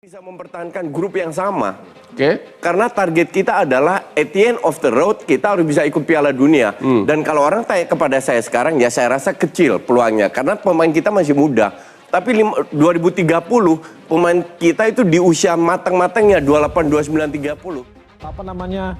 Bisa mempertahankan grup yang sama. Oke. Karena target kita adalah at the end of the road kita harus bisa ikut Piala Dunia. Dan kalau orang tanya kepada saya sekarang, ya saya rasa kecil peluangnya karena pemain kita masih muda. Tapi 2030 pemain kita itu di usia matang-matangnya 28, 29, 30. Apa namanya?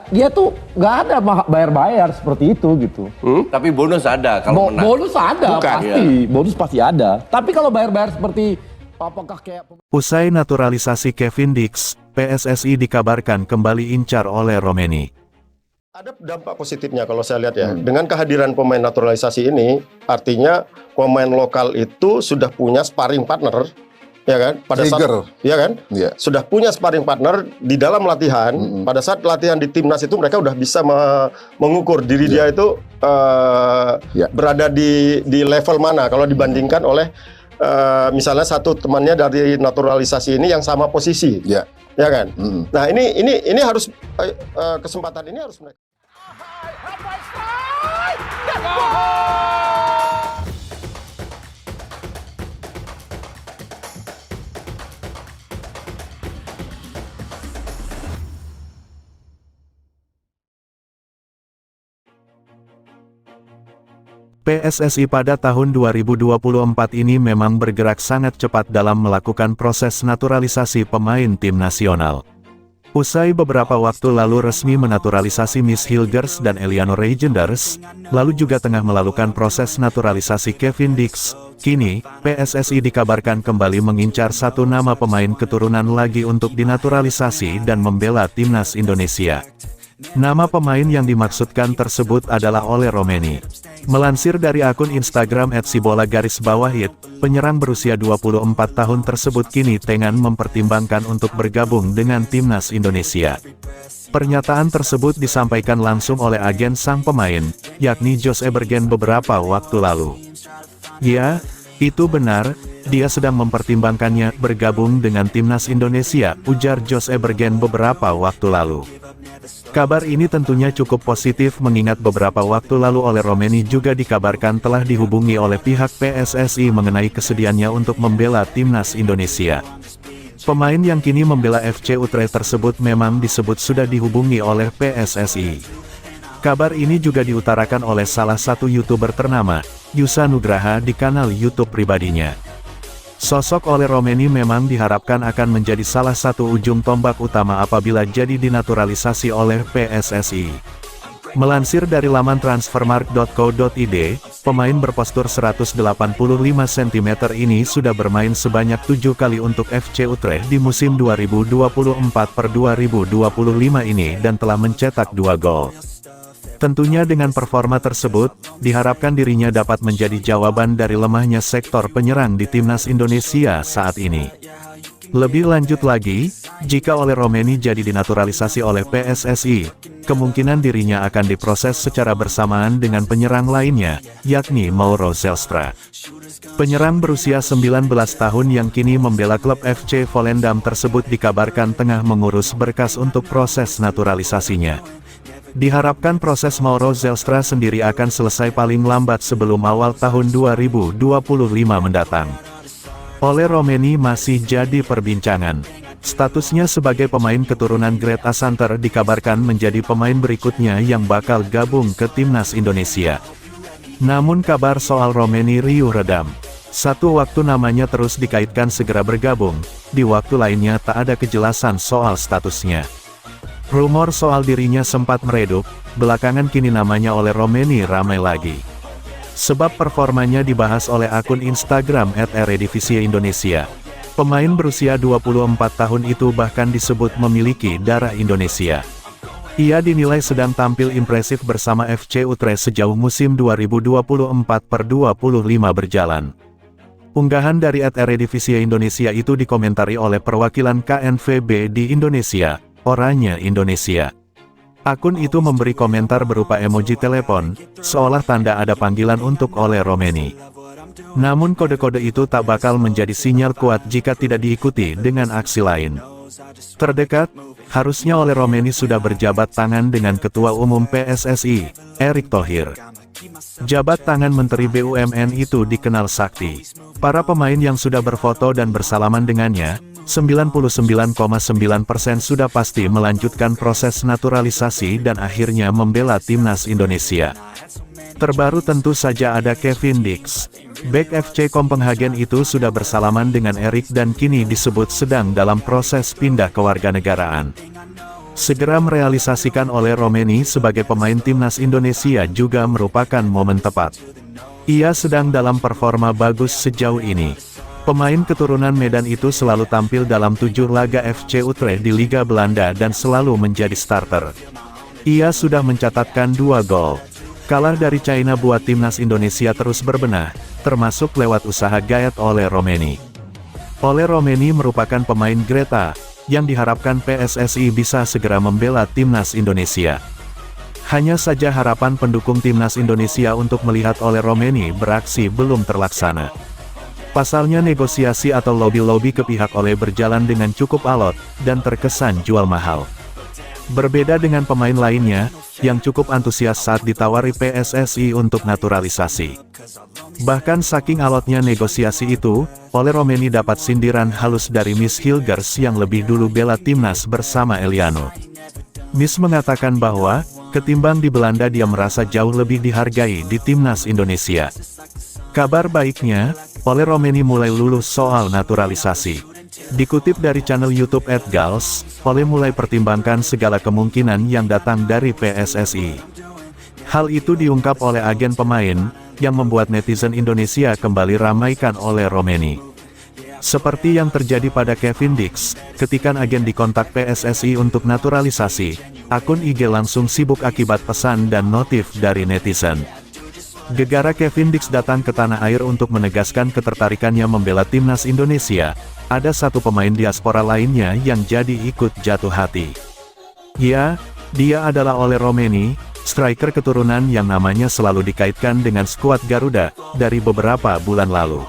Dia tuh nggak ada bayar-bayar seperti itu gitu. Tapi bonus ada kalau menang. Bonus ada Bukan, pasti, bonus pasti ada. Tapi kalau bayar-bayar seperti apakah kayak Usai naturalisasi Kevin Dix, PSSI dikabarkan kembali incar oleh Romeni. Ada dampak positifnya kalau saya lihat ya. Dengan kehadiran pemain naturalisasi ini, artinya pemain lokal itu sudah punya sparring partner, ya kan? Ya kan? Iya. Sudah punya sparring partner di dalam latihan. Pada saat latihan di timnas itu mereka udah bisa mengukur diri dia itu berada di level mana kalau dibandingkan oleh misalnya satu temannya dari naturalisasi ini yang sama posisi, ya kan? Nah ini harus kesempatan ini harus mereka. PSSI pada tahun 2024 ini memang bergerak sangat cepat dalam melakukan proses naturalisasi pemain tim nasional. Usai beberapa waktu lalu resmi menaturalisasi Miss Hilgers dan Eliano Reijenders, lalu juga tengah melakukan proses naturalisasi Kevin Dix, kini, PSSI dikabarkan kembali mengincar satu nama pemain keturunan lagi untuk dinaturalisasi dan membela timnas Indonesia. Nama pemain yang dimaksudkan tersebut adalah Ole Romeni. Melansir dari akun Instagram @sibola_hit, penyerang berusia 24 tahun tersebut kini tengah mempertimbangkan untuk bergabung dengan timnas Indonesia. Pernyataan tersebut disampaikan langsung oleh agen sang pemain, yakni Jos Ebergen beberapa waktu lalu. Ya, itu benar, dia sedang mempertimbangkannya bergabung dengan timnas Indonesia, ujar Jos Ebergen beberapa waktu lalu. Kabar ini tentunya cukup positif mengingat beberapa waktu lalu Ole Romeni juga dikabarkan telah dihubungi oleh pihak PSSI mengenai kesediaannya untuk membela timnas Indonesia. Pemain yang kini membela FC Utrecht tersebut memang disebut sudah dihubungi oleh PSSI. Kabar ini juga diutarakan oleh salah satu YouTuber ternama, Yusa Nugraha di kanal YouTube pribadinya. Sosok Ole Romeni memang diharapkan akan menjadi salah satu ujung tombak utama apabila jadi dinaturalisasi oleh PSSI. Melansir dari laman transfermarkt.co.id, pemain berpostur 185 cm ini sudah bermain sebanyak 7 kali untuk FC Utrecht di musim 2024-2025 ini dan telah mencetak 2 gol. Tentunya dengan performa tersebut, diharapkan dirinya dapat menjadi jawaban dari lemahnya sektor penyerang di timnas Indonesia saat ini. Lebih lanjut lagi, jika Ole Romeni jadi dinaturalisasi oleh PSSI, kemungkinan dirinya akan diproses secara bersamaan dengan penyerang lainnya, yakni Mauro Zelstra. Penyerang berusia 19 tahun yang kini membela klub FC Volendam tersebut dikabarkan tengah mengurus berkas untuk proses naturalisasinya. Diharapkan proses Mauro Zelstra sendiri akan selesai paling lambat sebelum awal tahun 2025 mendatang. Ole Romeni masih jadi perbincangan. Statusnya sebagai pemain keturunan Greta Santer dikabarkan menjadi pemain berikutnya yang bakal gabung ke timnas Indonesia. Namun kabar soal Romeni riuh redam. Satu waktu namanya terus dikaitkan segera bergabung, di waktu lainnya tak ada kejelasan soal statusnya. Rumor soal dirinya sempat meredup, belakangan kini namanya Ole Romeni ramai lagi. Sebab performanya dibahas oleh akun Instagram @eredivisie_indonesia. Pemain berusia 24 tahun itu bahkan disebut memiliki darah Indonesia. Ia dinilai sedang tampil impresif bersama FC Utrecht sejauh musim 2024-25 berjalan. Unggahan dari @eredivisie_indonesia itu dikomentari oleh perwakilan KNVB di Indonesia, Oranye Indonesia. Akun itu memberi komentar berupa emoji telepon, seolah tanda ada panggilan untuk Ole Romeni. Namun kode-kode itu tak bakal menjadi sinyal kuat jika tidak diikuti dengan aksi lain. Terdekat, harusnya Ole Romeni sudah berjabat tangan dengan Ketua Umum PSSI, Erick Thohir. Jabat tangan Menteri BUMN itu dikenal sakti. Para pemain yang sudah berfoto dan bersalaman dengannya, 99,9% sudah pasti melanjutkan proses naturalisasi dan akhirnya membela timnas Indonesia. Terbaru tentu saja ada Kevin Dix. Bek FC Kopenhagen itu sudah bersalaman dengan Erik dan kini disebut sedang dalam proses pindah kewarganegaraan. Segera merealisasikan oleh Romeni sebagai pemain timnas Indonesia juga merupakan momen tepat. Ia sedang dalam performa bagus sejauh ini. Pemain keturunan Medan itu selalu tampil dalam 7 laga FC Utrecht di Liga Belanda dan selalu menjadi starter. Ia sudah mencatatkan 2 gol. Kalah dari China buat timnas Indonesia terus berbenah, termasuk lewat usaha gayat oleh Romeni. Oleh Romeni merupakan pemain Greta, yang diharapkan PSSI bisa segera membela timnas Indonesia. Hanya saja harapan pendukung timnas Indonesia untuk melihat oleh Romeni beraksi belum terlaksana. Pasalnya negosiasi atau lobby-lobby ke pihak oleh berjalan dengan cukup alot, dan terkesan jual mahal. Berbeda dengan pemain lainnya, yang cukup antusias saat ditawari PSSI untuk naturalisasi. Bahkan saking alotnya negosiasi itu, oleh Romeni dapat sindiran halus dari Miss Hilgers yang lebih dulu bela timnas bersama Eliano. Miss mengatakan bahwa, ketimbang di Belanda dia merasa jauh lebih dihargai di timnas Indonesia. Kabar baiknya, oleh Romeni mulai lulus soal naturalisasi. Dikutip dari channel YouTube @gals, Ole mulai pertimbangkan segala kemungkinan yang datang dari PSSI. Hal itu diungkap oleh agen pemain, yang membuat netizen Indonesia kembali ramaikan oleh Romeni. Seperti yang terjadi pada Kevin Dix, ketika agen dikontak PSSI untuk naturalisasi, akun IG langsung sibuk akibat pesan dan notif dari netizen. Gegara Kevin Dix datang ke tanah air untuk menegaskan ketertarikannya membela timnas Indonesia. Ada satu pemain diaspora lainnya yang jadi ikut jatuh hati. Ya, dia adalah Ole Romeni, striker keturunan yang namanya selalu dikaitkan dengan skuad Garuda dari beberapa bulan lalu.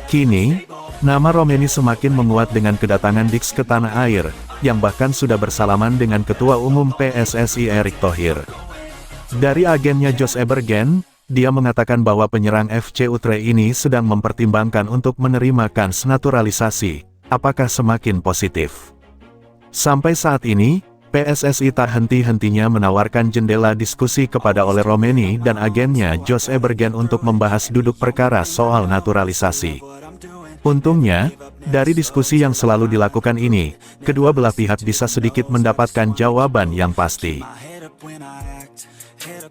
Kini, nama Romeni semakin menguat dengan kedatangan Dix ke tanah air, yang bahkan sudah bersalaman dengan Ketua Umum PSSI Erick Thohir. Dari agennya Jos Ebergen, dia mengatakan bahwa penyerang FC Utrecht ini sedang mempertimbangkan untuk menerima kans naturalisasi. Apakah semakin positif? Sampai saat ini, PSSI tak henti-hentinya menawarkan jendela diskusi kepada Ole Romeni dan agennya Jos Ebergen untuk membahas duduk perkara soal naturalisasi. Untungnya, dari diskusi yang selalu dilakukan ini, kedua belah pihak bisa sedikit mendapatkan jawaban yang pasti.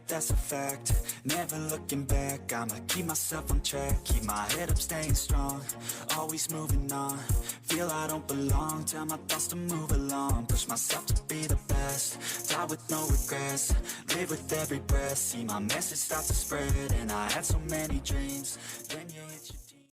That's a fact, never looking back. I'ma keep myself on track, keep my head up, staying strong, always moving on, feel I don't belong, tell my thoughts to move along, push myself to be the best, die with no regrets, live with every breath, see my message start to spread, and I had so many dreams, then you hit your